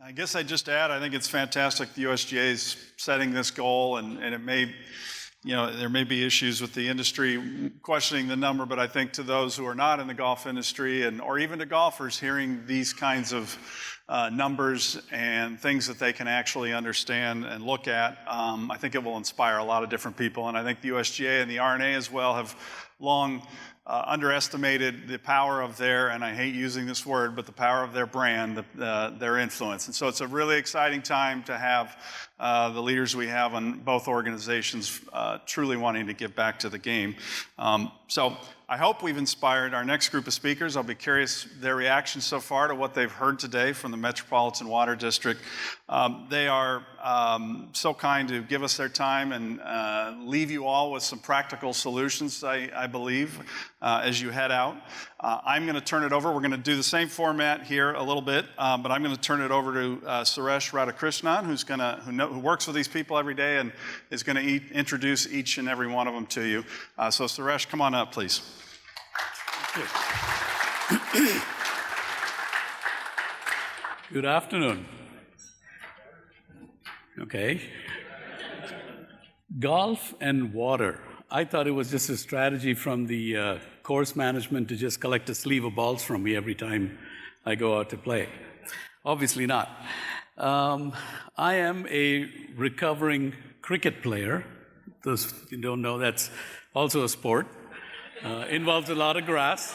I guess I'd just add, I think it's fantastic the USGA is setting this goal, and it may, there may be issues with the industry questioning the number, but I think to those who are not in the golf industry or even to golfers, hearing these kinds of numbers and things that they can actually understand and look at, I think it will inspire a lot of different people. And I think the USGA and the R&A as well have long underestimated the power of and I hate using this word, but the power of their brand, their influence. And so it's a really exciting time to have the leaders we have on both organizations truly wanting to give back to the game. So I hope we've inspired our next group of speakers. I'll be curious their reaction so far to what they've heard today from the Metropolitan Water District. They are so kind to give us their time and leave you all with some practical solutions, I believe, as you head out. I'm going to turn it over. We're going to do the same format here a little bit, but I'm going to turn it over to Suresh Radhakrishnan, who works with these people every day and is going to introduce each and every one of them to you. So Suresh, come on up, please. Good afternoon. Okay. Golf and water. I thought it was just a strategy from the course management to just collect a sleeve of balls from me every time I go out to play. Obviously not. I am a recovering cricket player. Those who don't know, that's also a sport. Involves a lot of grass.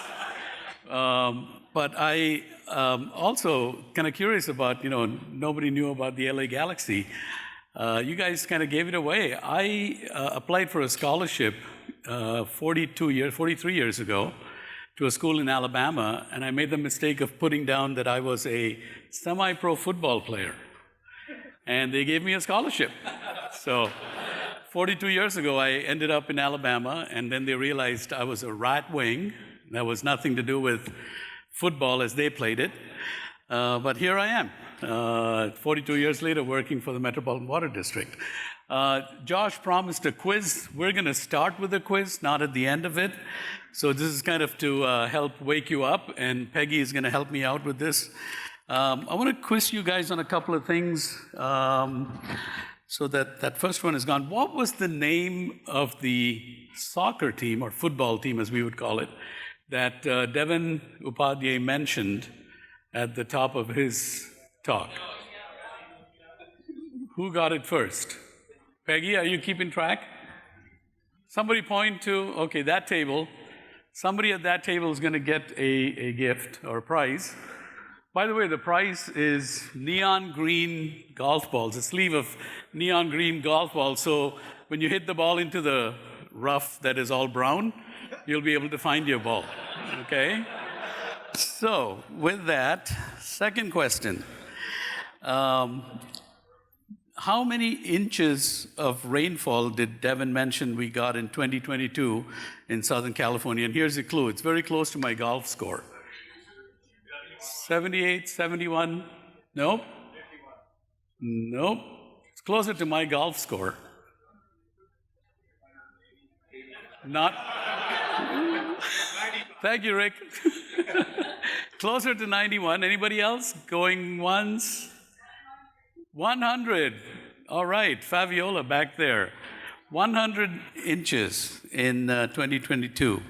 But I also kind of curious about, nobody knew about the LA Galaxy. You guys kind of gave it away. I applied for a scholarship 43 years ago to a school in Alabama, and I made the mistake of putting down that I was a semi-pro football player. And they gave me a scholarship. So 42 years ago, I ended up in Alabama, and then they realized I was a right wing. That was nothing to do with football as they played it. But here I am, 42 years later, working for the Metropolitan Water District. Josh promised a quiz. We're going to start with a quiz, not at the end of it. So this is kind of to help wake you up, and Peggy is going to help me out with this. I want to quiz you guys on a couple of things. So that first one is gone. What was the name of the soccer team, or football team as we would call it, that Devin Upadhyay mentioned at the top of his talk? Who got it first? Peggy, are you keeping track? Somebody point to, okay, that table. Somebody at that table is going to get a gift or a prize. By the way, the prize is neon green golf balls, a sleeve of neon green golf balls. So when you hit the ball into the rough that is all brown, you'll be able to find your ball, okay? So with that, second question. How many inches of rainfall did Devin mention we got in 2022 in Southern California? And here's a clue. It's very close to my golf score. 78, 71? Nope. Nope. It's closer to my golf score. Not. Thank you, Rick. Closer to 91. Anybody else? Going once? 100. All right, Fabiola back there. 100 inches in 2022.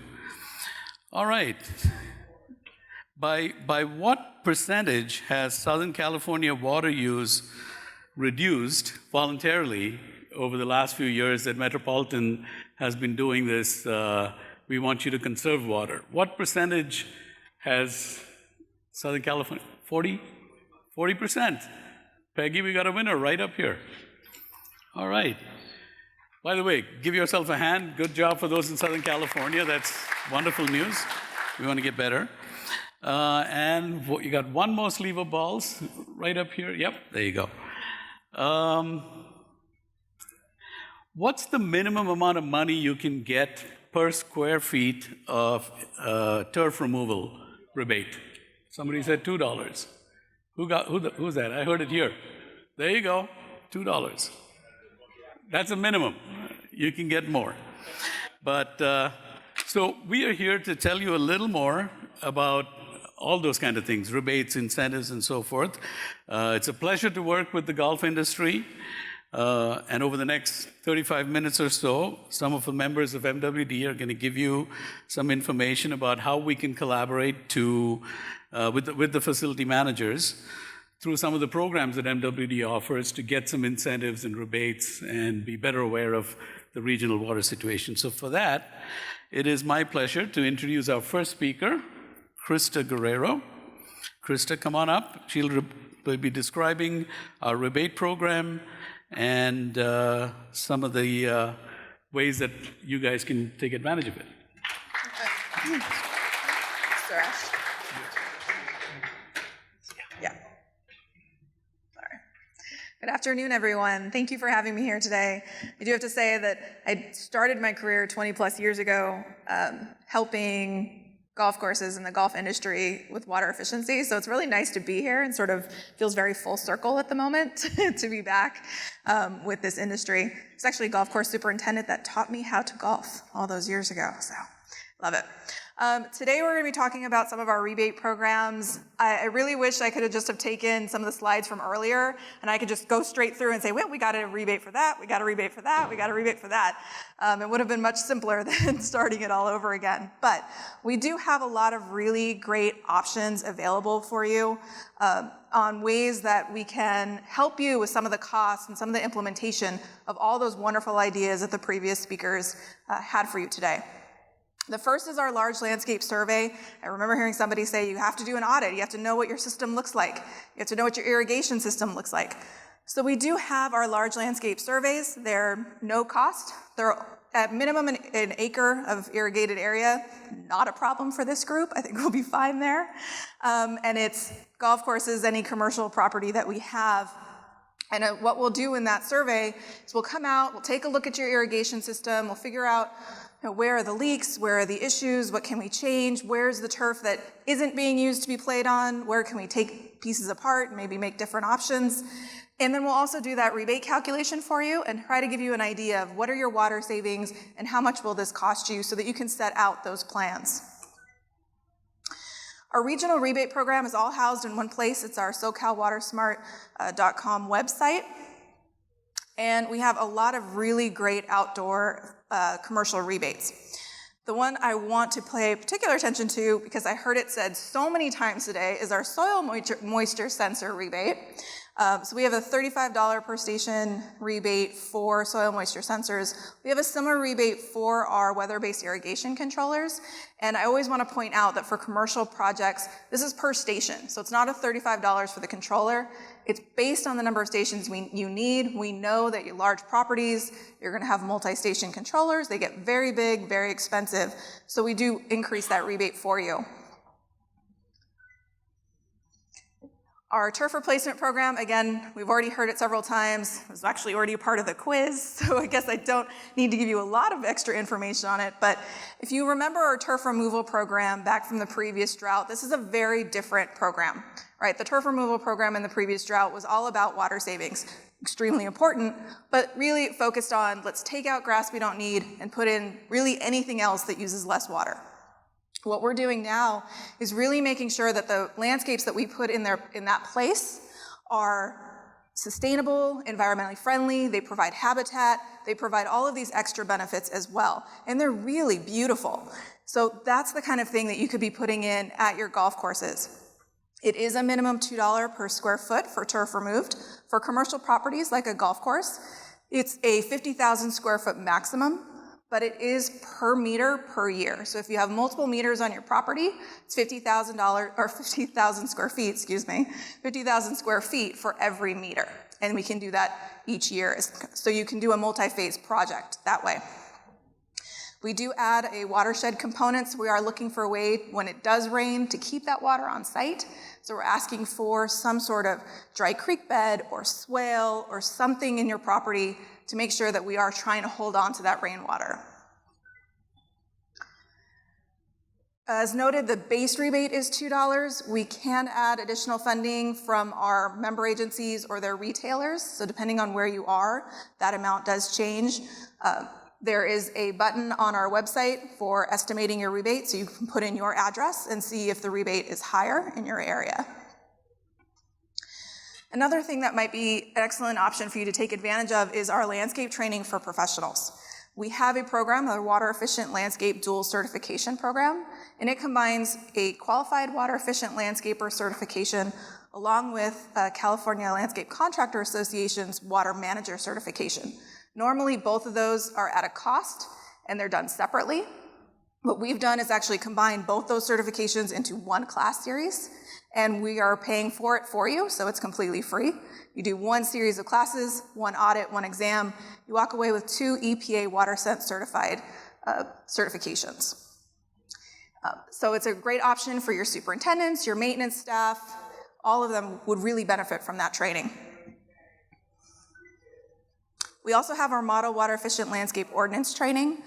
All right. By what percentage has Southern California water use reduced voluntarily over the last few years that Metropolitan has been doing this? We want you to conserve water. What percentage has Southern California? 40? 40%. Peggy, we got a winner right up here. All right. By the way, give yourself a hand. Good job for those in Southern California. That's wonderful news. We want to get better. And you got one more sleeve of balls right up here. Yep, there you go. What's the minimum amount of money you can get per square feet of turf removal rebate? Somebody said $2. Who's that? I heard it here. There you go, $2. That's a minimum. You can get more. But so we are here to tell you a little more about all those kind of things, rebates, incentives, and so forth. It's a pleasure to work with the golf industry. And over the next 35 minutes or so, some of the members of MWD are going to give you some information about how we can collaborate with the facility managers through some of the programs that MWD offers to get some incentives and rebates and be better aware of the regional water situation. So for that, it is my pleasure to introduce our first speaker, Christa Guerrero. Christa, come on up. She'll be describing our rebate program and some of the ways that you guys can take advantage of it. Suresh. Yeah. Sorry. Good afternoon, everyone. Thank you for having me here today. I do have to say that I started my career 20 plus years ago helping golf courses in the golf industry with water efficiency. So it's really nice to be here and sort of feels very full circle at the moment to be back with this industry. It's actually a golf course superintendent that taught me how to golf all those years ago, so love it. Today we're going to be talking about some of our rebate programs. I really wish I could have just have taken some of the slides from earlier and I could just go straight through and say, well, we got a rebate for that, we got a rebate for that, we got a rebate for that. It would have been much simpler than starting it all over again. But we do have a lot of really great options available for you on ways that we can help you with some of the costs and some of the implementation of all those wonderful ideas that the previous speakers had for you today. The first is our large landscape survey. I remember hearing somebody say you have to do an audit. You have to know what your system looks like. You have to know what your irrigation system looks like. So we do have our large landscape surveys. They're no cost. They're at minimum an acre of irrigated area. Not a problem for this group. I think we'll be fine there. And it's golf courses, any commercial property that we have. And what we'll do in that survey is we'll come out, we'll take a look at your irrigation system, we'll figure out where are the leaks, where are the issues, what can we change, where's the turf that isn't being used to be played on, where can we take pieces apart and maybe make different options. And then we'll also do that rebate calculation for you and try to give you an idea of what are your water savings and how much will this cost you so that you can set out those plans. Our regional rebate program is all housed in one place. It's our SoCalWatersmart.com website. And we have a lot of really great outdoor commercial rebates. The one I want to pay particular attention to, because I heard it said so many times today, is our soil moisture sensor rebate. So we have a $35 per station rebate for soil moisture sensors. We have a similar rebate for our weather-based irrigation controllers. And I always want to point out that for commercial projects, this is per station. So it's not a $35 for the controller. It's based on the number of stations you need. We know that your large properties, you're going to have multi-station controllers. They get very big, very expensive. So we do increase that rebate for you. Our turf replacement program, again, we've already heard it several times. It was actually already a part of the quiz, so I guess I don't need to give you a lot of extra information on it. But if you remember our turf removal program back from the previous drought, this is a very different program, right? The turf removal program in the previous drought was all about water savings. Extremely important, but really focused on let's take out grass we don't need and put in really anything else that uses less water. What we're doing now is really making sure that the landscapes that we put in that place are sustainable, environmentally friendly, they provide habitat, they provide all of these extra benefits as well. And they're really beautiful. So that's the kind of thing that you could be putting in at your golf courses. It is a minimum $2 per square foot for turf removed. For commercial properties like a golf course, it's a 50,000 square foot maximum. But it is per meter per year. So if you have multiple meters on your property, it's $50,000 or 50,000 square feet, excuse me, 50,000 square feet for every meter. And we can do that each year. So you can do a multi-phase project that way. We do add a watershed component. So we are looking for a way when it does rain to keep that water on site. So we're asking for some sort of dry creek bed or swale or something in your property to make sure that we are trying to hold on to that rainwater. As noted, the base rebate is $2. We can add additional funding from our member agencies or their retailers. So depending on where you are, that amount does change. There is a button on our website for estimating your rebate, so you can put in your address and see if the rebate is higher in your area. Another thing that might be an excellent option for you to take advantage of is our landscape training for professionals. We have a program, a Water Efficient Landscape Dual Certification Program, and it combines a Qualified Water Efficient Landscaper certification along with California Landscape Contractor Association's Water Manager certification. Normally, both of those are at a cost, and they're done separately. What we've done is actually combine both those certifications into one class series, and we are paying for it for you, so it's completely free. You do one series of classes, one audit, one exam. You walk away with 2 EPA WaterSense certified certifications. So it's a great option for your superintendents, your maintenance staff. All of them would really benefit from that training. We also have our Model Water Efficient Landscape Ordinance training.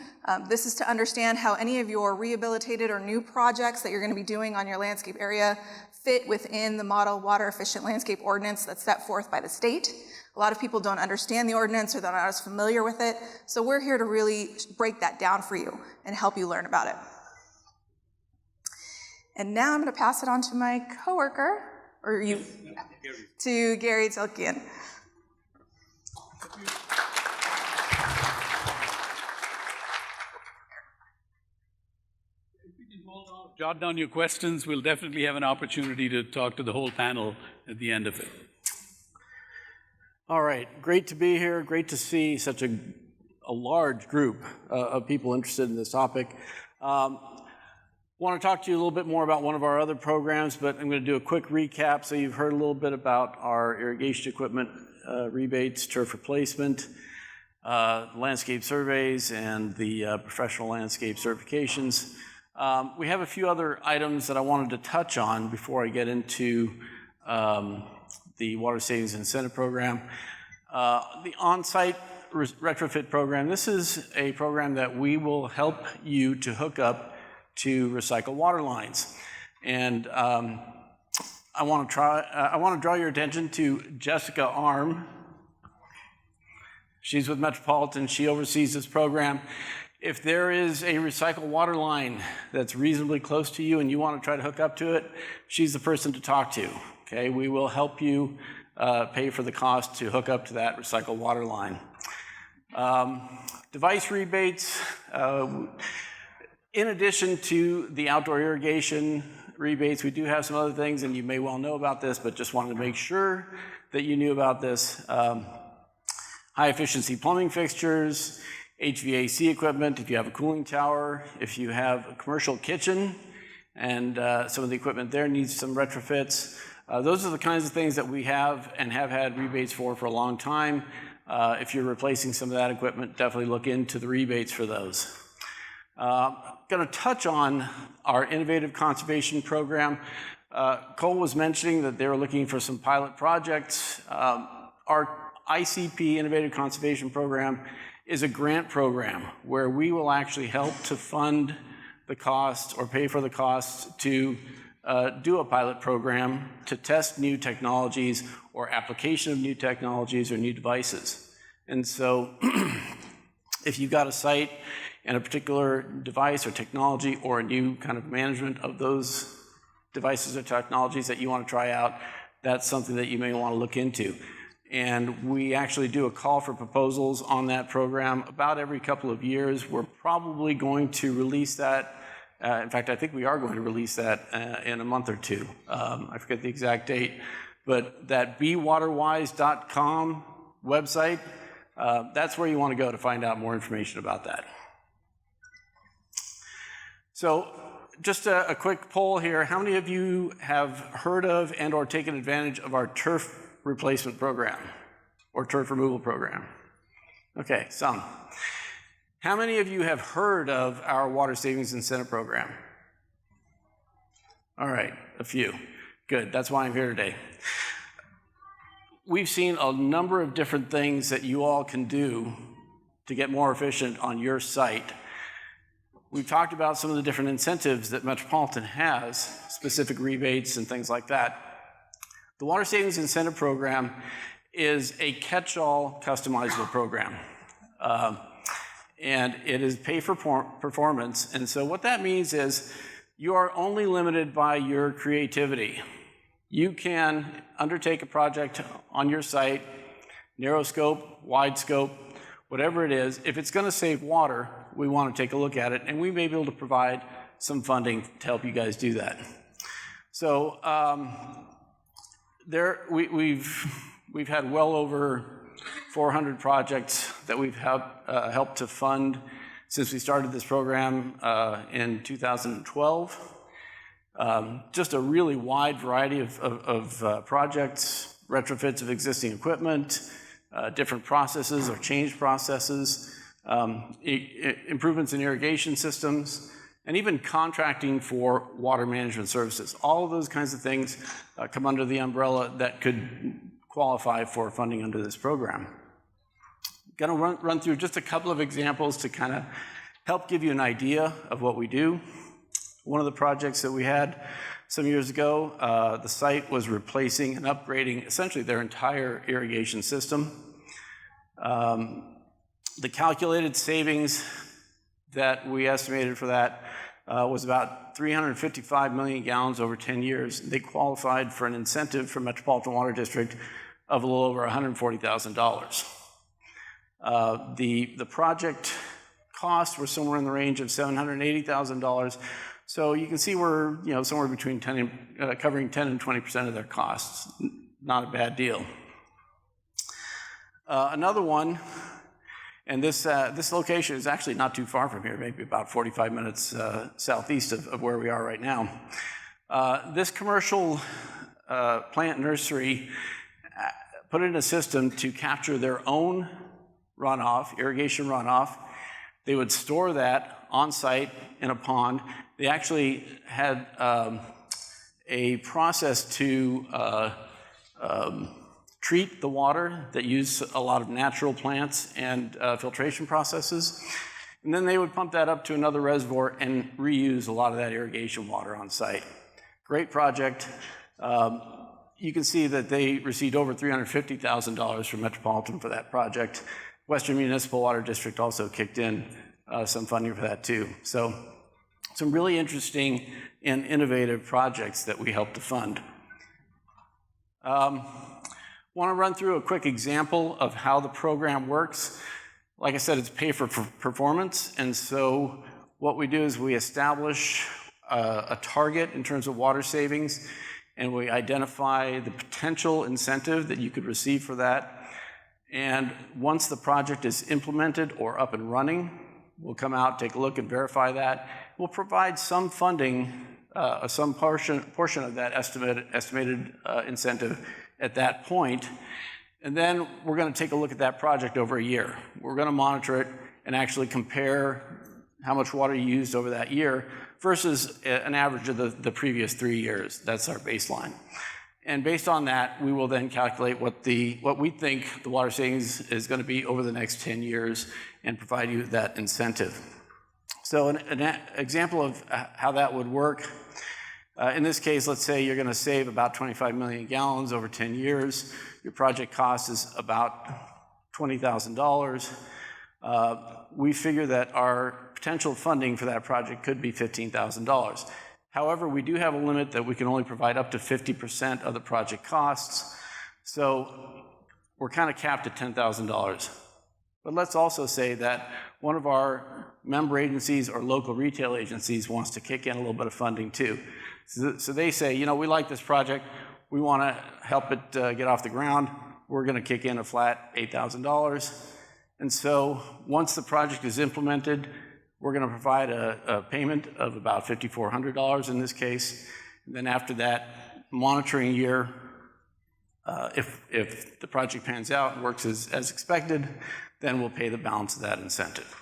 This is to understand how any of your rehabilitated or new projects that you're going to be doing on your landscape area fit within the Model Water Efficient Landscape Ordinance that's set forth by the state. A lot of people don't understand the ordinance or they're not as familiar with it, so we're here to really break that down for you and help you learn about it. And now I'm going to pass it on to my coworker, or you, to Gary Tilkian. Jot down your questions. We'll definitely have an opportunity to talk to the whole panel at the end of it. All right, great to be here. Great to see such a large group of people interested in this topic. Want to talk to you a little bit more about one of our other programs, but I'm going to do a quick recap. So you've heard a little bit about our irrigation equipment rebates, turf replacement, landscape surveys, and the professional landscape certifications. We have a few other items that I wanted to touch on before I get into the Water Savings Incentive Program. The on-site retrofit program, this is a program that we will help you to hook up to recycle water lines. And I want to draw your attention to Jessica Arm. She's with Metropolitan. She oversees this program. If there is a recycled water line that's reasonably close to you and you want to try to hook up to it, she's the person to talk to. Okay, we will help you pay for the cost to hook up to that recycled water line. Device rebates. In addition to the outdoor irrigation rebates, we do have some other things, and you may well know about this, but just wanted to make sure that you knew about this. High efficiency plumbing fixtures, HVAC equipment, if you have a cooling tower, if you have a commercial kitchen, and some of the equipment there needs some retrofits. Those are the kinds of things that we have and have had rebates for a long time. If you're replacing some of that equipment, definitely look into the rebates for those. Going to touch on our innovative conservation program. Cole was mentioning that they were looking for some pilot projects. Our ICP, Innovative Conservation Program, is a grant program where we will actually help to fund the cost or pay for the costs to do a pilot program to test new technologies or application of new technologies or new devices. And so if you've got a site and a particular device or technology or a new kind of management of those devices or technologies that you want to try out, that's something that you may want to look into. And we actually do a call for proposals on that program about every couple of years. We're probably going to release that. In fact, I think we are going to release that in a month or two. I forget the exact date, but that bewaterwise.com website, that's where you want to go to find out more information about that. So just a quick poll here. How many of you have heard of and or taken advantage of our turf replacement program or turf removal program? Okay, some. How many of you have heard of our Water Savings Incentive Program? All right, a few. Good, that's why I'm here today. We've seen a number of different things that you all can do to get more efficient on your site. We've talked about some of the different incentives that Metropolitan has, specific rebates and things like that. The Water Savings Incentive Program is a catch-all customizable program. and it is pay for performance. And so what that means is you are only limited by your creativity. You can undertake a project on your site, narrow scope, wide scope, whatever it is. If it's going to save water, we want to take a look at it, and we may be able to provide some funding to help you guys do that. So we've had well over 400 projects that we've helped to fund since we started this program in 2012. Just a really wide variety of projects, retrofits of existing equipment, different processes or change processes, improvements in irrigation systems, and even contracting for water management services. All of those kinds of things come under the umbrella that could qualify for funding under this program. Going to run through just a couple of examples to kind of help give you an idea of what we do. One of the projects that we had some years ago, the site was replacing and upgrading essentially their entire irrigation system. The calculated savings that we estimated for that was about 355 million gallons over 10 years. They qualified for an incentive from Metropolitan Water District of a little over $140,000. The project costs were somewhere in the range of $780,000. So you can see we're somewhere between covering 10 and 20% of their costs. Not a bad deal. Another one, and this location is actually not too far from here, maybe about 45 minutes southeast of where we are right now. This commercial plant nursery put in a system to capture their own runoff, irrigation runoff. They would store that on site in a pond. They actually had a process to treat the water that used a lot of natural plants and filtration processes. And then they would pump that up to another reservoir and reuse a lot of that irrigation water on site. Great project. You can see that they received over $350,000 from Metropolitan for that project. Western Municipal Water District also kicked in some funding for that too. So some really interesting and innovative projects that we help to fund. Want to run through a quick example of how the program works. Like I said, it's pay for performance, and so what we do is we establish a target in terms of water savings, and we identify the potential incentive that you could receive for that. And once the project is implemented or up and running, we'll come out, take a look, and verify that. We'll provide some funding, some portion of that estimated incentive at that point. And then we're going to take a look at that project over a year. We're going to monitor it and actually compare how much water you used over that year versus an average of the previous 3 years. That's our baseline. And based on that, we will then calculate what we think the water savings is going to be over the next 10 years and provide you that incentive. So an example of how that would work, in this case, let's say you're going to save about 25 million gallons over 10 years. Your project cost is about $20,000. We figure that our potential funding for that project could be $15,000. However, we do have a limit that we can only provide up to 50% of the project costs. So we're kind of capped at $10,000. But let's also say that one of our member agencies or local retail agencies wants to kick in a little bit of funding too. So they say, we like this project. We want to help it get off the ground. We're going to kick in a flat $8,000. And so once the project is implemented, we're going to provide a payment of about $5,400 in this case. And then after that monitoring year, if the project pans out and works as expected, then we'll pay the balance of that incentive.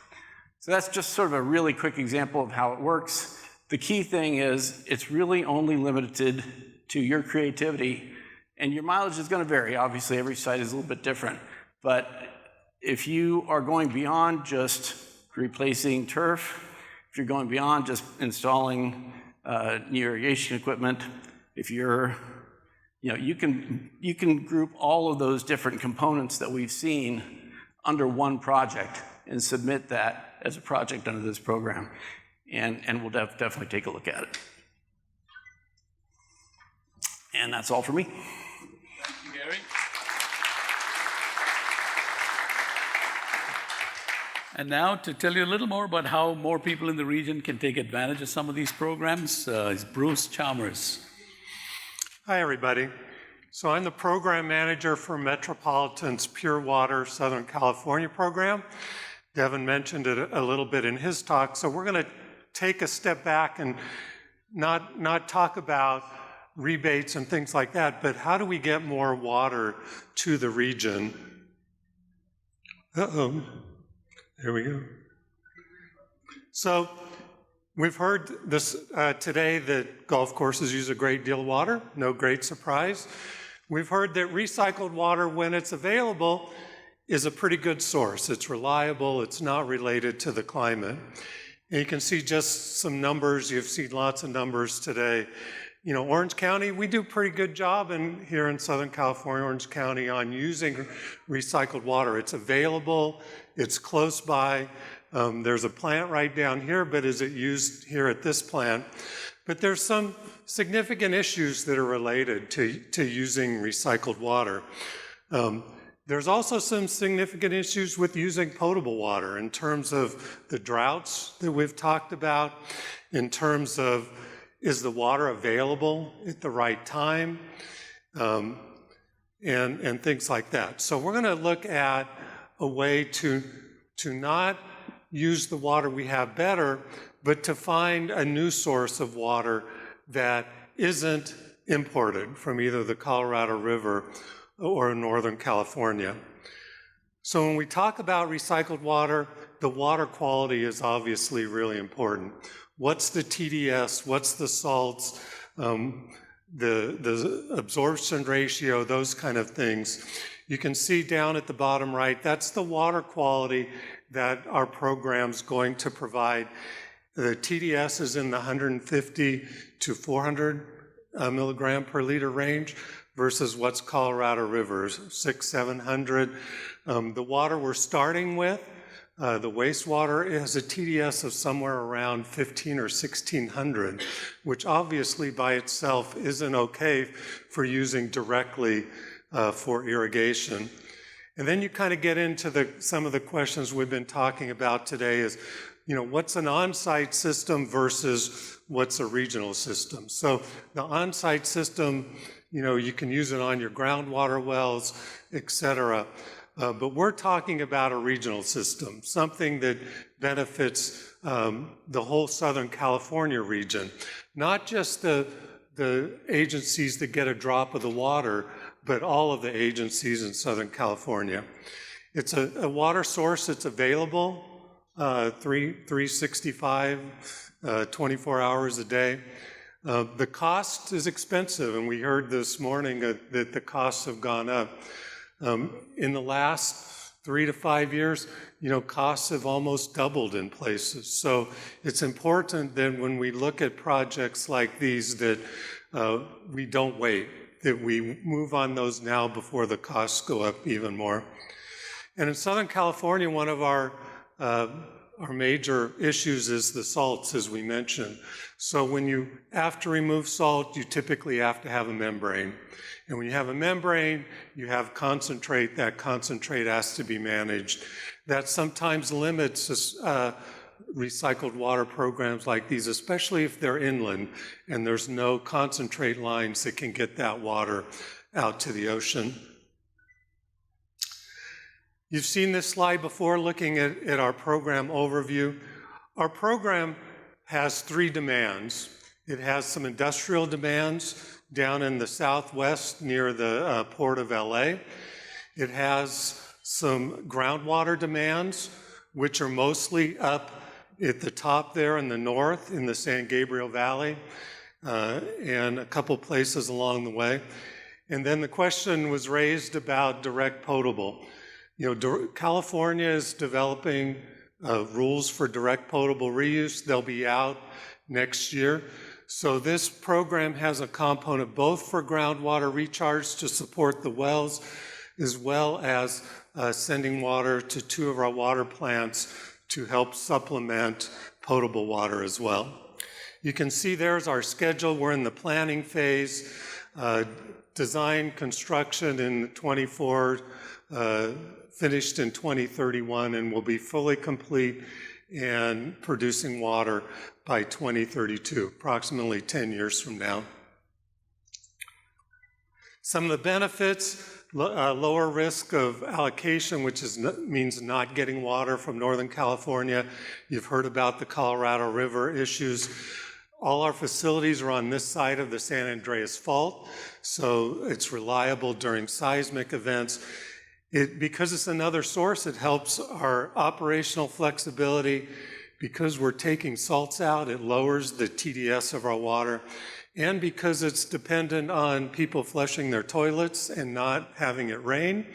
So that's just sort of a really quick example of how it works. The key thing is it's really only limited to your creativity, and your mileage is going to vary. Obviously, every site is a little bit different. But if you are going beyond just replacing turf, if you're going beyond just installing new irrigation equipment, if you're, you can group all of those different components that we've seen under one project and submit that as a project under this program. And we'll definitely take a look at it. And that's all for me. Thank you, Gary. And now to tell you a little more about how more people in the region can take advantage of some of these programs is Bruce Chalmers. Hi, everybody. So I'm the program manager for Metropolitan's Pure Water Southern California program. Devin mentioned it a little bit in his talk. So we're going to take a step back and not talk about rebates and things like that, but how do we get more water to the region? Uh-oh. There we go. So we've heard this today that golf courses use a great deal of water. No great surprise. We've heard that recycled water, when it's available, is a pretty good source. It's reliable. It's not related to the climate. And you can see just some numbers. You've seen lots of numbers today. You know, Orange County, we do a pretty good job here in Southern California, Orange County, on using recycled water. It's available, it's close by. There's a plant right down here, but is it used here at this plant? But there's some significant issues that are related to using recycled water. There's also some significant issues with using potable water in terms of the droughts that we've talked about, in terms of is the water available at the right time, and things like that. So we're going to look at a way to not use the water we have better, but to find a new source of water that isn't imported from either the Colorado River or Northern California. So when we talk about recycled water, the water quality is obviously really important. What's the TDS? What's the salts? The absorption ratio, those kind of things. You can see down at the bottom right, that's the water quality that our program's going to provide. The TDS is in the 150 to 400 milligram per liter range versus what's Colorado River's, 600-700. The water we're starting with, the wastewater, has a TDS of somewhere around 15 or 1600, which obviously by itself isn't okay for using directly for irrigation. And then you kind of get into some of the questions we've been talking about today is, you know, what's an on-site system versus what's a regional system? So the on-site system, you know, you can use it on your groundwater wells, et cetera. But we're talking about a regional system, something that benefits the whole Southern California region, not just the agencies that get a drop of the water, but all of the agencies in Southern California. It's a water source that's available 365, 24 hours a day. The cost is expensive, and we heard this morning that the costs have gone up. In the last 3 to 5 years, you know, costs have almost doubled in places. So it's important that when we look at projects like these that we don't wait, that we move on those now before the costs go up even more. And in Southern California, one of our major issues is the salts, as we mentioned. So when you have to remove salt, you typically have to have a membrane. And when you have a membrane, you have concentrate. That concentrate has to be managed. That sometimes limits recycled water programs like these, especially if they're inland and there's no concentrate lines that can get that water out to the ocean. You've seen this slide before looking at our program overview. Our program has 3 demands. It has some industrial demands down in the southwest near the port of LA. It has some groundwater demands, which are mostly up at the top there in the north in the San Gabriel Valley and a couple places along the way. And then the question was raised about direct potable. You know, California is developing rules for direct potable reuse. They'll be out next year. So this program has a component both for groundwater recharge to support the wells, as well as sending water to 2 of our water plants to help supplement potable water as well. You can see there's our schedule. We're in the planning phase, design, construction in 24, finished in 2031, and will be fully complete and producing water by 2032, approximately 10 years from now. Some of the benefits, lower risk of allocation, which means not getting water from Northern California. You've heard about the Colorado River issues. All our facilities are on this side of the San Andreas Fault, so it's reliable during seismic events. Because it's another source, it helps our operational flexibility. Because we're taking salts out, it lowers the TDS of our water. And because it's dependent on people flushing their toilets and not having it rain,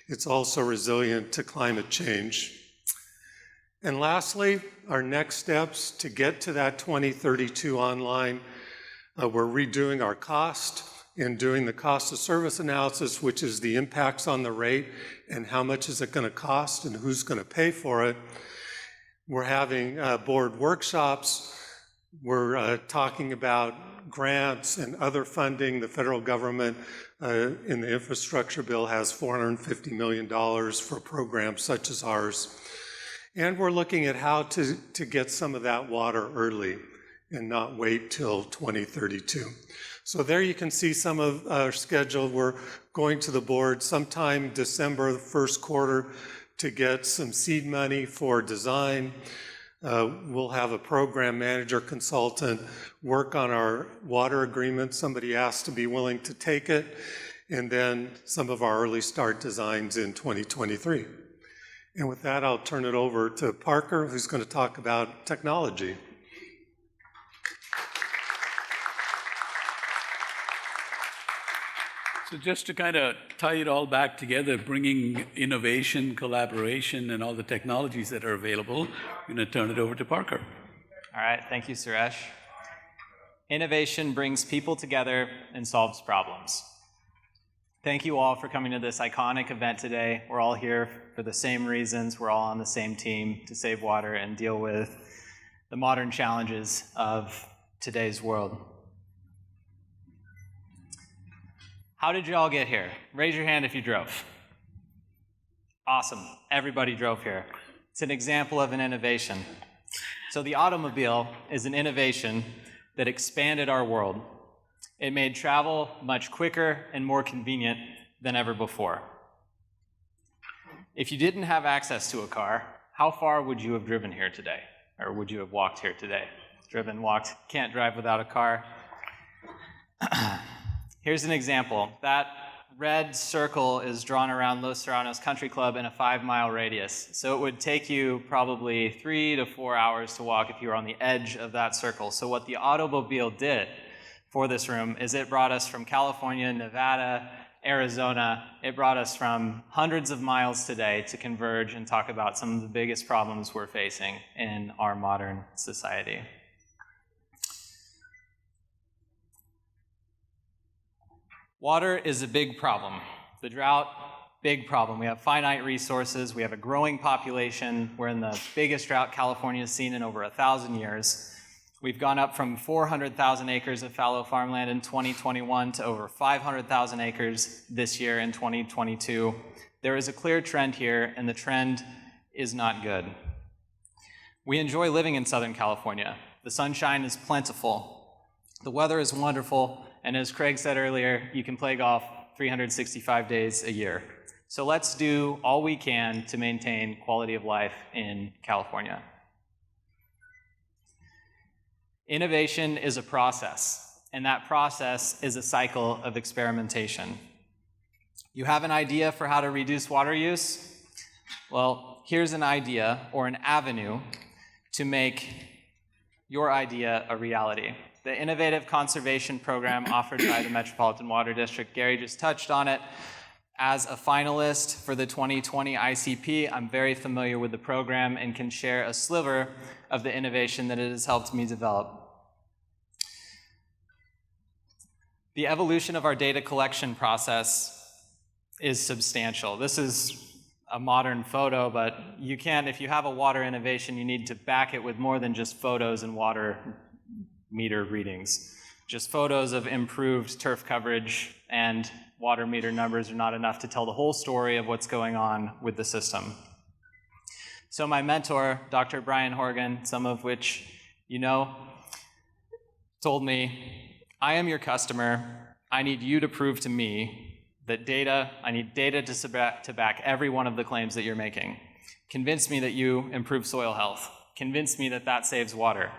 it's also resilient to climate change. And lastly, our next steps to get to that 2032 online, we're redoing our cost and doing the cost of service analysis, which is the impacts on the rate and how much is it going to cost and who's going to pay for it. We're having board workshops. We're talking about grants and other funding. The federal government in the infrastructure bill has $450 million for programs such as ours. And we're looking at how to get some of that water early and not wait till 2032. So there you can see some of our schedule. We're going to the board sometime December, the first quarter, to get some seed money for design. We'll have a program manager consultant work on our water agreement. Somebody asked to be willing to take it. And then some of our early start designs in 2023. And with that, I'll turn it over to Parker, who's going to talk about technology. So just to kind of tie it all back together, bringing innovation, collaboration, and all the technologies that are available, I'm going to turn it over to Parker. All right, thank you, Suresh. Innovation brings people together and solves problems. Thank you all for coming to this iconic event today. We're all here for the same reasons. We're all on the same team to save water and deal with the modern challenges of today's world. How did you all get here? Raise your hand if you drove. Awesome. Everybody drove here. It's an example of an innovation. So the automobile is an innovation that expanded our world. It made travel much quicker and more convenient than ever before. If you didn't have access to a car, how far would you have driven here today? Or would you have walked here today? Driven, walked, can't drive without a car. Here's an example. That red circle is drawn around Los Serranos Country Club in a 5-mile radius. So it would take you probably 3 to 4 hours to walk if you were on the edge of that circle. So what the automobile did for this room is it brought us from California, Nevada, Arizona. It brought us from hundreds of miles today to converge and talk about some of the biggest problems we're facing in our modern society. Water is a big problem. The drought, big problem. We have finite resources. We have a growing population. We're in the biggest drought California has seen in over 1,000 years. We've gone up from 400,000 acres of fallow farmland in 2021 to over 500,000 acres this year in 2022. There is a clear trend here, and the trend is not good. We enjoy living in Southern California. The sunshine is plentiful. The weather is wonderful. And as Craig said earlier, you can play golf 365 days a year. So let's do all we can to maintain quality of life in California. Innovation is a process, and that process is a cycle of experimentation. You have an idea for how to reduce water use? Well, here's an idea or an avenue to make your idea a reality. The Innovative Conservation Program offered by the Metropolitan Water District. Gary just touched on it. As a finalist for the 2020 ICP, I'm very familiar with the program and can share a sliver of the innovation that it has helped me develop. The evolution of our data collection process is substantial. This is a modern photo, but you can't, if you have a water innovation, you need to back it with more than just photos and water meter readings. Just photos of improved turf coverage and water meter numbers are not enough to tell the whole story of what's going on with the system. So my mentor, Dr. Brian Horgan, some of which you know, told me, I am your customer. I need you to prove to me that I need data to back every one of the claims that you're making. Convince me that you improve soil health. Convince me that that saves water.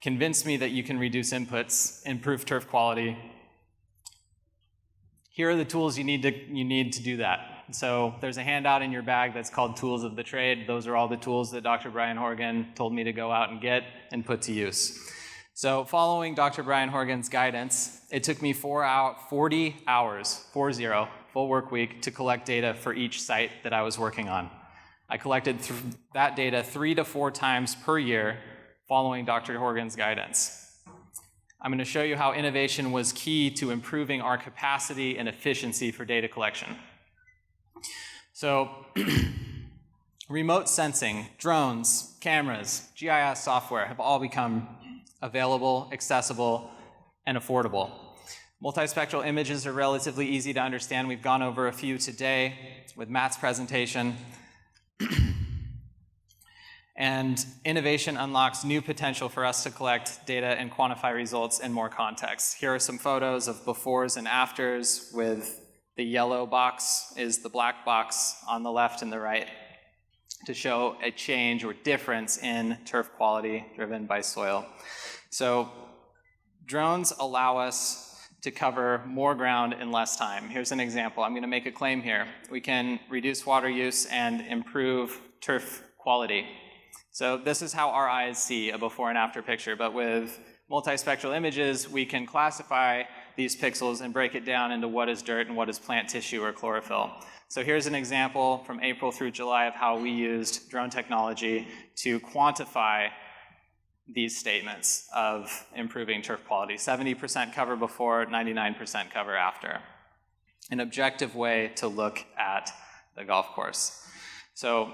Convince me that you can reduce inputs, improve turf quality. Here are the tools you need to do that. So there's a handout in your bag that's called Tools of the Trade. Those are all the tools that Dr. Brian Horgan told me to go out and get and put to use. So following Dr. Brian Horgan's guidance, it took me 40 hours, 40, full work week, to collect data for each site that I was working on. I collected that data 3 to 4 times per year following Dr. Horgan's guidance. I'm going to show you how innovation was key to improving our capacity and efficiency for data collection. So remote sensing, drones, cameras, GIS software have all become available, accessible, and affordable. Multispectral images are relatively easy to understand. We've gone over a few today with Matt's presentation. And innovation unlocks new potential for us to collect data and quantify results in more context. Here are some photos of befores and afters, with the yellow box is the black box on the left and the right, to show a change or difference in turf quality driven by soil. So drones allow us to cover more ground in less time. Here's an example. I'm going to make a claim here. We can reduce water use and improve turf quality. So this is how our eyes see a before and after picture, but with multispectral images, we can classify these pixels and break it down into what is dirt and what is plant tissue or chlorophyll. So here's an example from April through July of how we used drone technology to quantify these statements of improving turf quality. 70% cover before, 99% cover after. An objective way to look at the golf course. So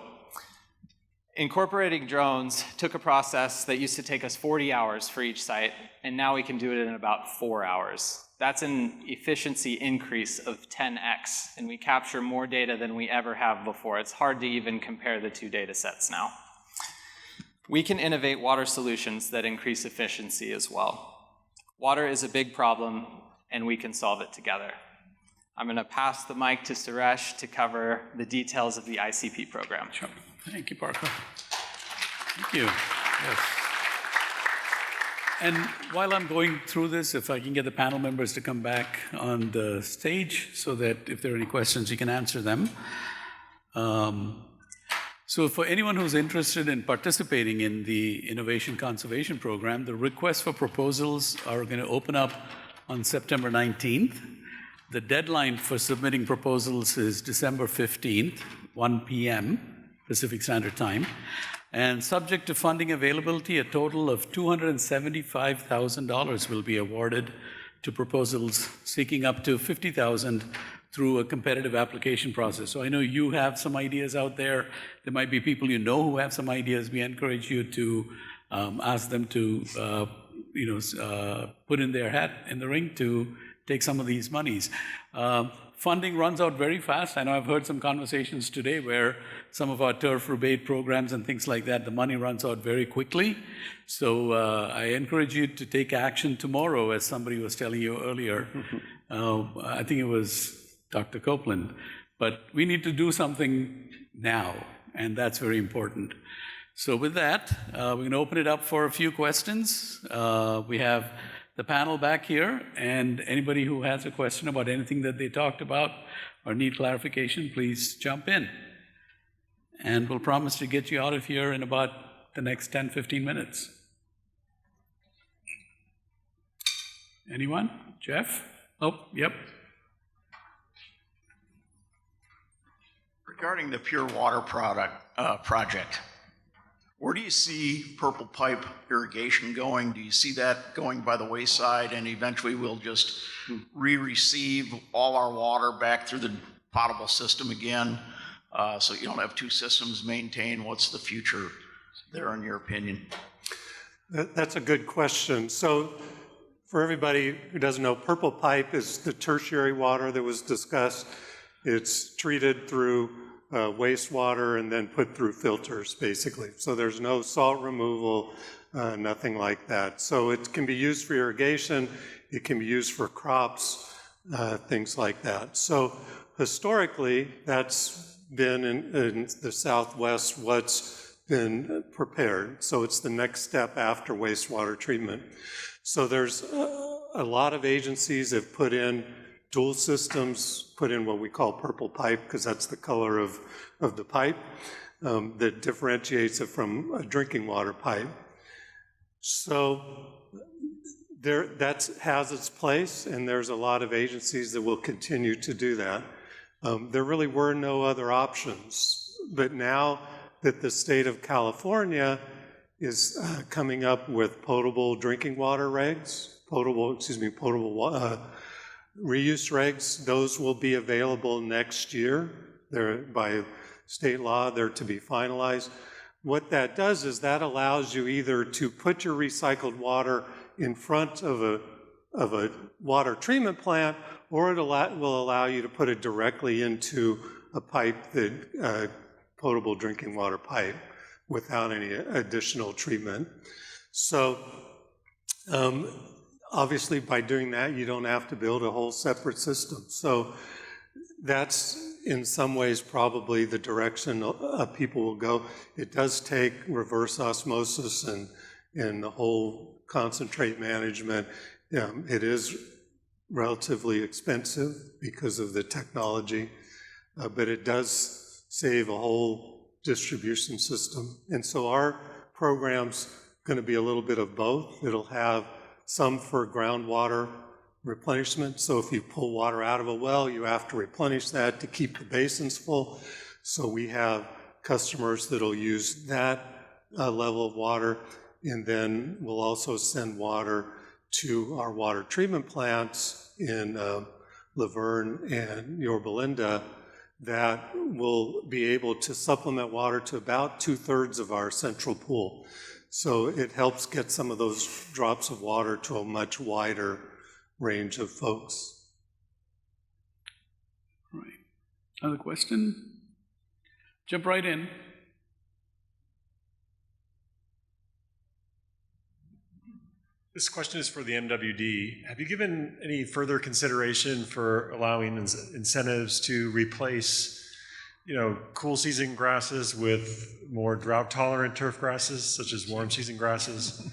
incorporating drones took a process that used to take us 40 hours for each site, and now we can do it in about 4 hours. That's an efficiency increase of 10x, and we capture more data than we ever have before. It's hard to even compare the two data sets now. We can innovate water solutions that increase efficiency as well. Water is a big problem, and we can solve it together. I'm going to pass the mic to Suresh to cover the details of the ICP program. Sure. Thank you, Parker. Thank you. Yes. And while I'm going through this, if I can get the panel members to come back on the stage so that if there are any questions, you can answer them. So for anyone who's interested in participating in the Innovation Conservation Program, the requests for proposals are going to open up on September 19th. The deadline for submitting proposals is December 15th, 1 p.m. Pacific Standard Time. And subject to funding availability, a total of $275,000 will be awarded to proposals seeking up to $50,000 through a competitive application process. So I know you have some ideas out there. There might be people you know who have some ideas. We encourage you to ask them to put in their hat in the ring to take some of these monies. Funding runs out very fast. I know I've heard some conversations today where some of our turf rebate programs and things like that, the money runs out very quickly. So I encourage you to take action tomorrow, as somebody was telling you earlier. I think it was Dr. Copeland. But we need to do something now, and that's very important. So with that, we're going to open it up for a few questions. We have the panel back here, and anybody who has a question about anything that they talked about or need clarification, please jump in. And we'll promise to get you out of here in about the next 10, 15 minutes. Anyone? Jeff? Oh, yep. Regarding the Pure Water project, where do you see purple pipe irrigation going? Do you see that going by the wayside and eventually we'll just re-receive all our water back through the potable system again? so you don't have two systems maintained? What's the future there in your opinion? That's a good question. So for everybody who doesn't know, purple pipe is the tertiary water that was discussed. It's treated through wastewater and then put through filters, basically. So there's no salt removal, nothing like that. So it can be used for irrigation, it can be used for crops, things like that. So historically, that's been in the Southwest what's been prepared. So it's the next step after wastewater treatment. So there's a lot of agencies have put in dual systems, put in what we call purple pipe, because that's the color of the pipe that differentiates it from a drinking water pipe. So that has its place, and there's a lot of agencies that will continue to do that. There really were no other options, but now that the state of California is coming up with potable drinking water regs, potable reuse regs, those will be available next year. They're by state law, they're to be finalized. What that does is that allows you either to put your recycled water in front of a water treatment plant, or will allow you to put it directly into a pipe, that potable drinking water pipe, without any additional treatment. So obviously by doing that, you don't have to build a whole separate system. So that's in some ways probably the direction people will go. It does take reverse osmosis and the whole concentrate management. It is relatively expensive because of the technology, but it does save a whole distribution system. And so our program's going to be a little bit of both. It'll have some for groundwater replenishment. So if you pull water out of a well, you have to replenish that to keep the basins full. So we have customers that'll use that level of water, and then we'll also send water to our water treatment plants in Laverne and Yorba Linda that will be able to supplement water to about 2/3 of our central pool. So it helps get some of those drops of water to a much wider range of folks. Right. Other question? Jump right in. This question is for the MWD. Have you given any further consideration for allowing incentives to replace, cool season grasses with more drought-tolerant turf grasses, such as warm season grasses?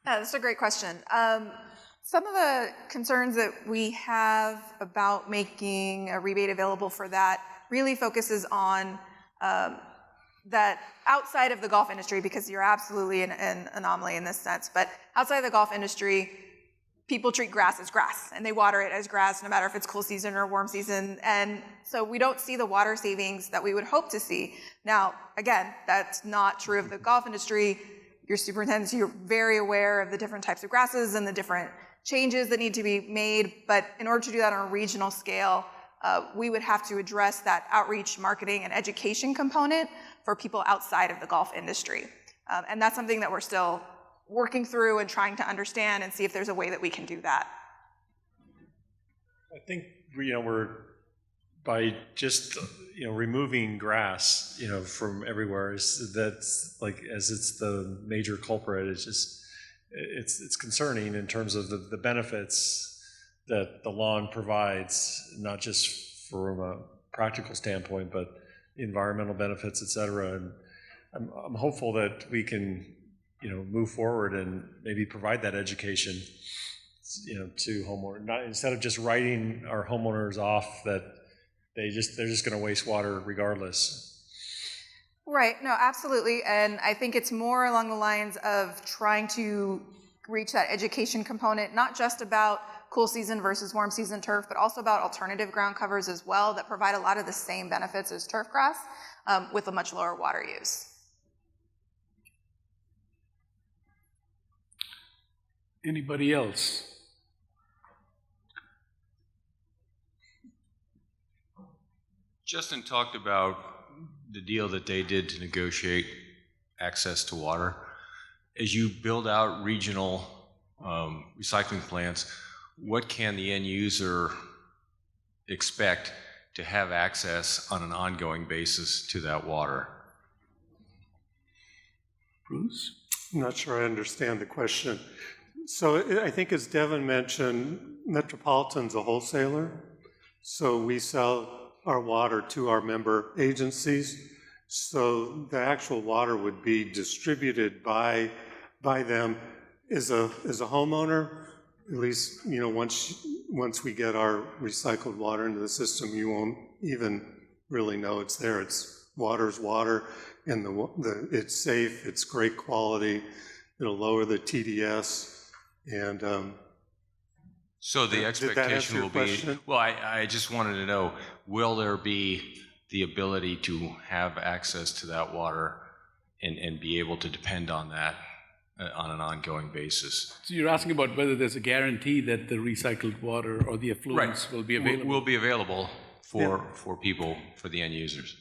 Yeah, that's a great question. Some of the concerns that we have about making a rebate available for that really focuses on that outside of the golf industry, because you're absolutely an anomaly in this sense, but outside of the golf industry, people treat grass as grass, and they water it as grass no matter if it's cool season or warm season, and so we don't see the water savings that we would hope to see. Now, again, that's not true of the golf industry. Your superintendents, you're very aware of the different types of grasses and the different changes that need to be made, but in order to do that on a regional scale, we would have to address that outreach, marketing, and education component for people outside of the golf industry. And that's something that we're still working through and trying to understand and see if there's a way that we can do that. I think, we're by just, removing grass, from everywhere, that's like, as it's the major culprit, it's just, it's concerning in terms of the benefits that the lawn provides, not just from a practical standpoint, but environmental benefits, et cetera. And I'm hopeful that we can, move forward and maybe provide that education, to homeowners. Not instead of just writing our homeowners off that they're just going to waste water regardless. Right, no, absolutely. And I think it's more along the lines of trying to reach that education component, not just about cool season versus warm season turf, but also about alternative ground covers as well that provide a lot of the same benefits as turf grass with a much lower water use. Anybody else? Justin talked about the deal that they did to negotiate access to water. As you build out regional recycling plants, what can the end user expect to have access on an ongoing basis to that water? Bruce? I'm not sure I understand the question. So I think as Devin mentioned, Metropolitan's a wholesaler. So we sell our water to our member agencies. So the actual water would be distributed by them. As a homeowner, at least, you know, once we get our recycled water into the system, you won't even really know it's there. It's water's water, and it's safe, it's great quality, it'll lower the TDS, and so the expectation will be, question? well, I just wanted to know, will there be the ability to have access to that water and be able to depend on that on an ongoing basis? So you're asking about whether there's a guarantee that the recycled water or the effluents will be available? Will be available for people, for the end users.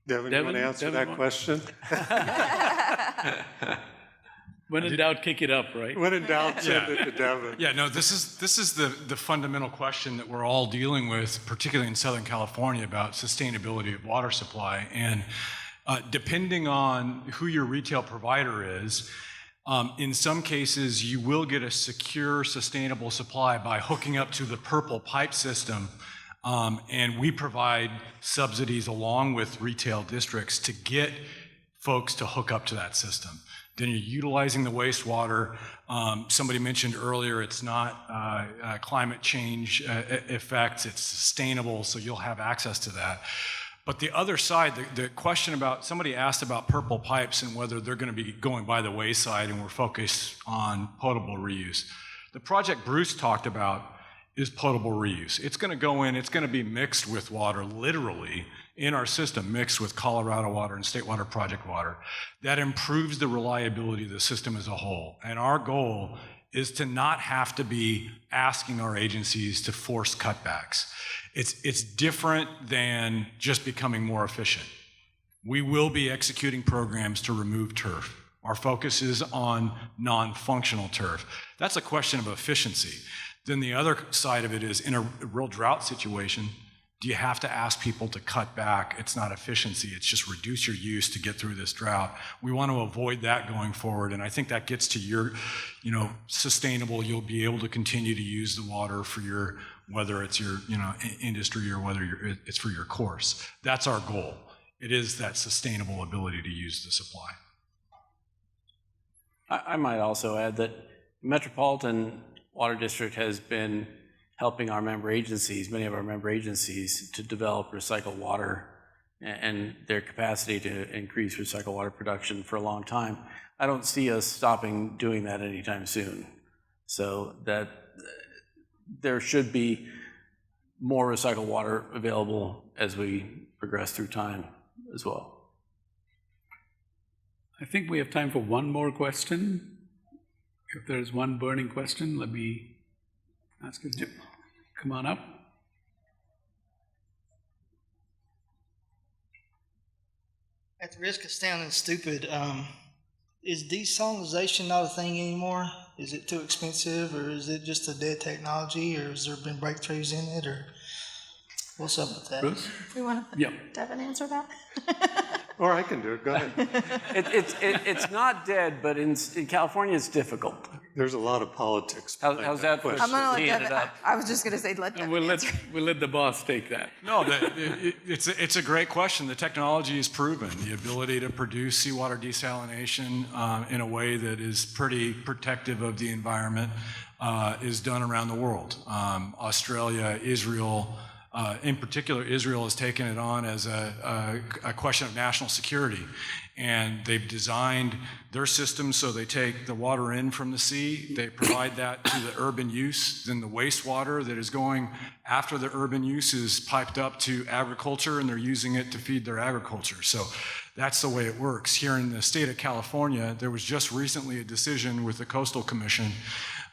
Devin, you want to answer that question? When in doubt, kick it up, right? When in doubt, send it to Devin. Yeah, no, this is the fundamental question that we're all dealing with, particularly in Southern California, about sustainability of water supply. And depending on who your retail provider is, in some cases, you will get a secure, sustainable supply by hooking up to the purple pipe system. And we provide subsidies along with retail districts to get folks to hook up to that system. Then you're utilizing the wastewater. Somebody mentioned earlier, it's not climate change effects, it's sustainable, so you'll have access to that. But the other side, the question about, somebody asked about purple pipes and whether they're going to be going by the wayside, and we're focused on potable reuse. The project Bruce talked about is potable reuse. It's going to go in, it's going to be mixed with water, literally, in our system, mixed with Colorado water and State Water Project water. That improves the reliability of the system as a whole. And our goal is to not have to be asking our agencies to force cutbacks. It's different than just becoming more efficient. We will be executing programs to remove turf. Our focus is on non-functional turf. That's a question of efficiency. Then the other side of it is, in a real drought situation, do you have to ask people to cut back? It's not efficiency, it's just reduce your use to get through this drought. We want to avoid that going forward, and I think that gets to your, sustainable, you'll be able to continue to use the water for your, whether it's your, industry or whether it's for your course. That's our goal. It is that sustainable ability to use the supply. I might also add that Metropolitan Water District has been helping our member agencies, many of our member agencies, to develop recycled water and their capacity to increase recycled water production for a long time. I don't see us stopping doing that anytime soon. So that there should be more recycled water available as we progress through time as well. I think we have time for one more question. If there's one burning question, let me ask you to come on up. At the risk of sounding stupid, is desalinization not a thing anymore? Is it too expensive, or is it just a dead technology, or has there been breakthroughs in it, or what's up with that? Bruce? We want to Devin answer that? Or I can do it, go ahead. It's not dead, but in California it's difficult. There's a lot of politics. How's that? question. I'm going to let Teeing it Devin. up. I was just going to say let Devin answer. We'll let the boss take that. No, it's a great question. The technology is proven. The ability to produce seawater desalination in a way that is pretty protective of the environment is done around the world. Australia, Israel, in particular, Israel has taken it on as a question of national security. And they've designed their system so they take the water in from the sea, they provide that to the urban use, then the wastewater that is going after the urban use is piped up to agriculture, and they're using it to feed their agriculture. So that's the way it works. Here in the state of California, there was just recently a decision with the Coastal Commission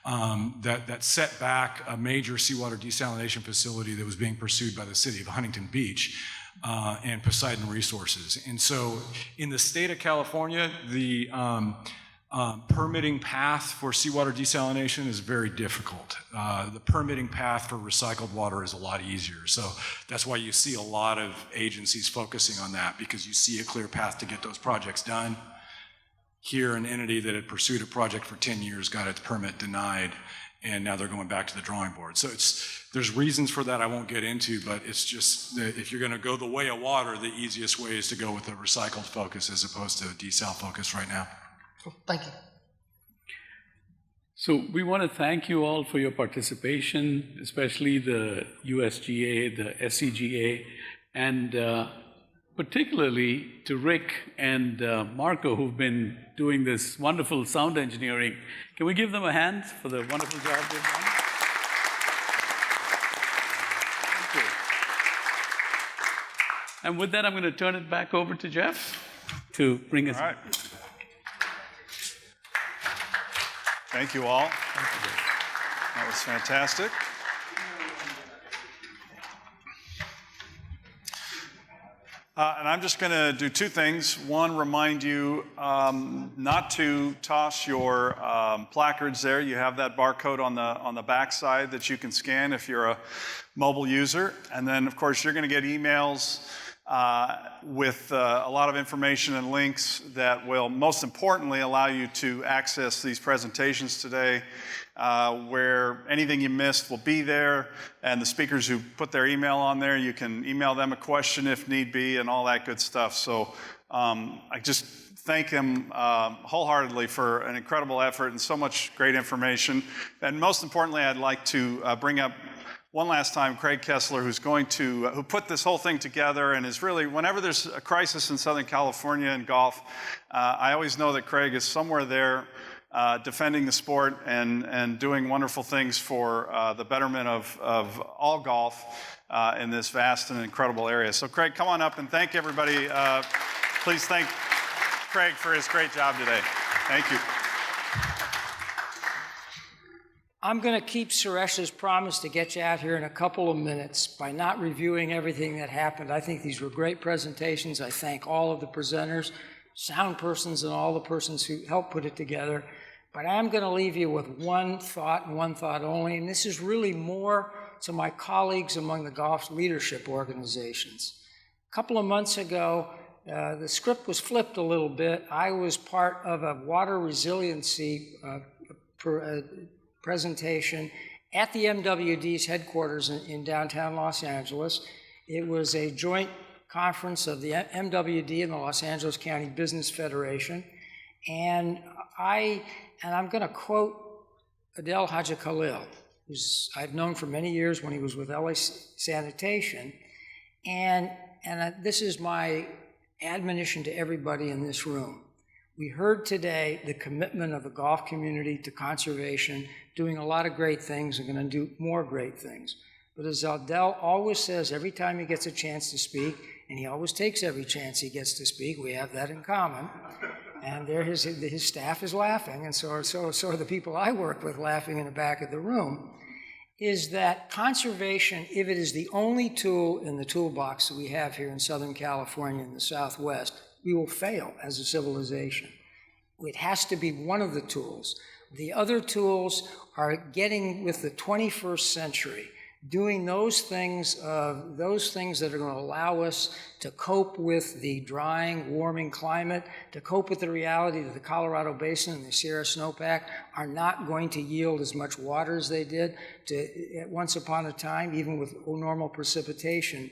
that set back a major seawater desalination facility that was being pursued by the city of Huntington Beach and Poseidon Resources. And so in the state of California, the permitting path for seawater desalination is very difficult. The permitting path for recycled water is a lot easier. So that's why you see a lot of agencies focusing on that, because you see a clear path to get those projects done. Here, an entity that had pursued a project for 10 years got its permit denied, and now they're going back to the drawing board. So there's reasons for that I won't get into, but it's just that if you're going to go the way of water, the easiest way is to go with a recycled focus as opposed to a desal focus right now. Cool. Thank you. So we want to thank you all for your participation, especially the USGA, the SCGA, and particularly to Rick and Marco, who've been doing this wonderful sound engineering. Can we give them a hand for the wonderful job they've done? Thank you. And with that, I'm going to turn it back over to Jeff to bring us. All right. Thank you all. That was fantastic. And I'm just going to do two things. One, remind you not to toss your placards there. You have that barcode on the back side that you can scan if you're a mobile user. And then, of course, you're going to get emails with a lot of information and links that will most importantly allow you to access these presentations today, where anything you missed will be there, and the speakers who put their email on there, you can email them a question if need be and all that good stuff. So I just thank him wholeheartedly for an incredible effort and so much great information. And most importantly, I'd like to bring up one last time Craig Kessler, who put this whole thing together and is really, whenever there's a crisis in Southern California in golf, I always know that Craig is somewhere there defending the sport and doing wonderful things for the betterment of all golf in this vast and incredible area. So Craig, come on up and thank everybody. Please thank Craig for his great job today. Thank you. I'm going to keep Suresh's promise to get you out here in a couple of minutes by not reviewing everything that happened. I think these were great presentations. I thank all of the presenters, sound persons, and all the persons who helped put it together. But I'm going to leave you with one thought and one thought only, and this is really more to my colleagues among the golf leadership organizations. A couple of months ago, the script was flipped a little bit. I was part of a water resiliency presentation at the MWD's headquarters in downtown Los Angeles. It was a joint conference of the MWD and the Los Angeles County Business Federation. And I'm going to quote Adel Haji Khalil, who I've known for many years when he was with LA Sanitation. And this is my admonition to everybody in this room. We heard today the commitment of the golf community to conservation, doing a lot of great things and going to do more great things. But as Adel always says every time he gets a chance to speak, and he always takes every chance he gets to speak, we have that in common, and there his staff is laughing, and so are the people I work with laughing in the back of the room, is that conservation, if it is the only tool in the toolbox that we have here in Southern California and the Southwest, we will fail as a civilization. It has to be one of the tools. The other tools are getting with the 21st century, doing those things that are going to allow us to cope with the drying, warming climate, to cope with the reality that the Colorado Basin and the Sierra Snowpack are not going to yield as much water as they did once upon a time, even with normal precipitation,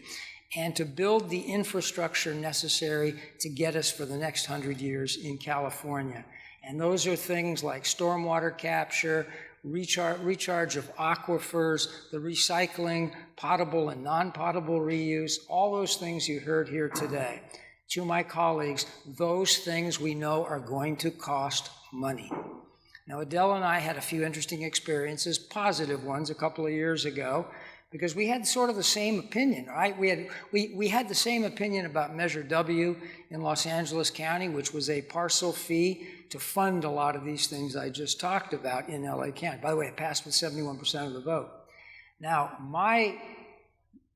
and to build the infrastructure necessary to get us for the next 100 years in California. And those are things like stormwater capture, recharge of aquifers, the recycling, potable and non-potable reuse, all those things you heard here today. To my colleagues, those things we know are going to cost money. Now, Adele and I had a few interesting experiences, positive ones, a couple of years ago, because we had sort of the same opinion, right? We had the same opinion about Measure W in Los Angeles County, which was a parcel fee to fund a lot of these things I just talked about in LA County. By the way, it passed with 71% of the vote. Now, my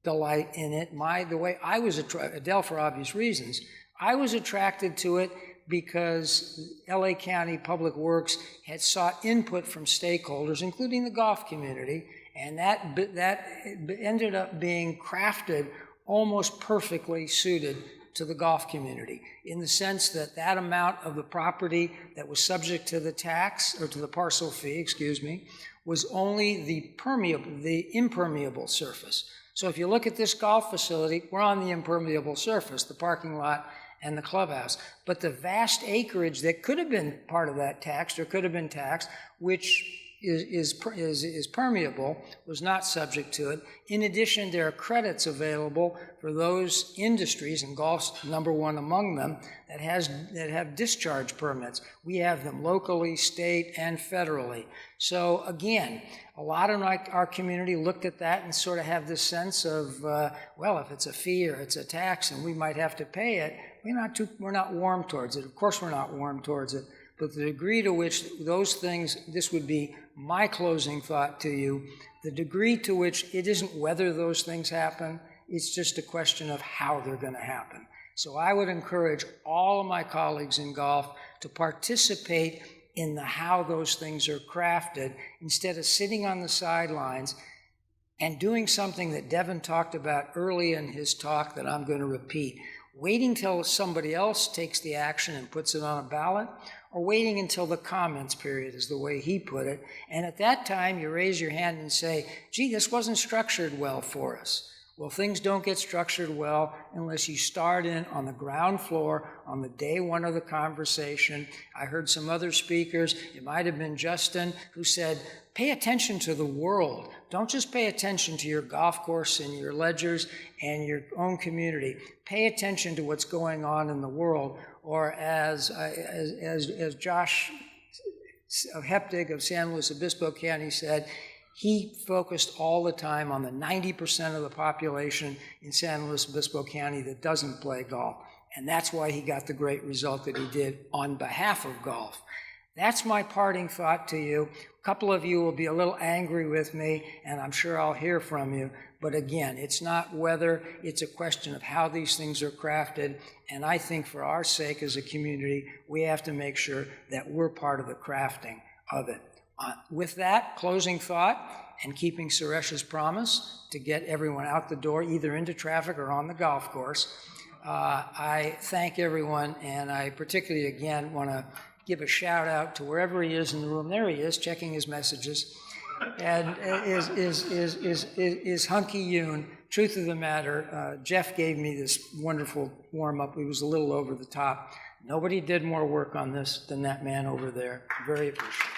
delight in it, the way I was Adele for obvious reasons, I was attracted to it because LA County Public Works had sought input from stakeholders, including the golf community, and that ended up being crafted almost perfectly suited to the golf community, in the sense that that amount of the property that was subject to the tax, or to the parcel fee, excuse me, was only the impermeable surface. So if you look at this golf facility, we're on the impermeable surface, the parking lot and the clubhouse. But the vast acreage that could have been part of that taxed, or could have been taxed, which is permeable, was not subject to it. In addition, there are credits available for those industries, and golf's #1 among them, that have discharge permits. We have them locally, state, and federally. So again, a lot of our community looked at that and sort of have this sense of, well, if it's a fee or it's a tax and we might have to pay it, we're not warm towards it. Of course we're not warm towards it. But the degree to which those things, this would be my closing thought to you, the degree to which it isn't whether those things happen, it's just a question of how they're going to happen. So I would encourage all of my colleagues in golf to participate in the how those things are crafted, instead of sitting on the sidelines and doing something that Devin talked about early in his talk that I'm going to repeat. Waiting till somebody else takes the action and puts it on a ballot, or waiting until the comments period, is the way he put it. And at that time, you raise your hand and say, gee, this wasn't structured well for us. Well, things don't get structured well unless you start in on the ground floor on the day one of the conversation. I heard some other speakers, it might have been Justin, who said, pay attention to the world. Don't just pay attention to your golf course and your ledgers and your own community. Pay attention to what's going on in the world. Or as Josh Heptig of San Luis Obispo County said, he focused all the time on the 90% of the population in San Luis Obispo County that doesn't play golf. And that's why he got the great result that he did on behalf of golf. That's my parting thought to you. A couple of you will be a little angry with me, and I'm sure I'll hear from you. But again, it's not whether, it's a question of how these things are crafted. And I think for our sake as a community, we have to make sure that we're part of the crafting of it. With that closing thought, and keeping Suresh's promise to get everyone out the door, either into traffic or on the golf course, I thank everyone, and I particularly, again, want to give a shout out to wherever he is in the room. There he is, checking his messages. And is Hunky Yoon. Truth of the matter, Jeff gave me this wonderful warm-up. He was a little over the top. Nobody did more work on this than that man over there. Very appreciative.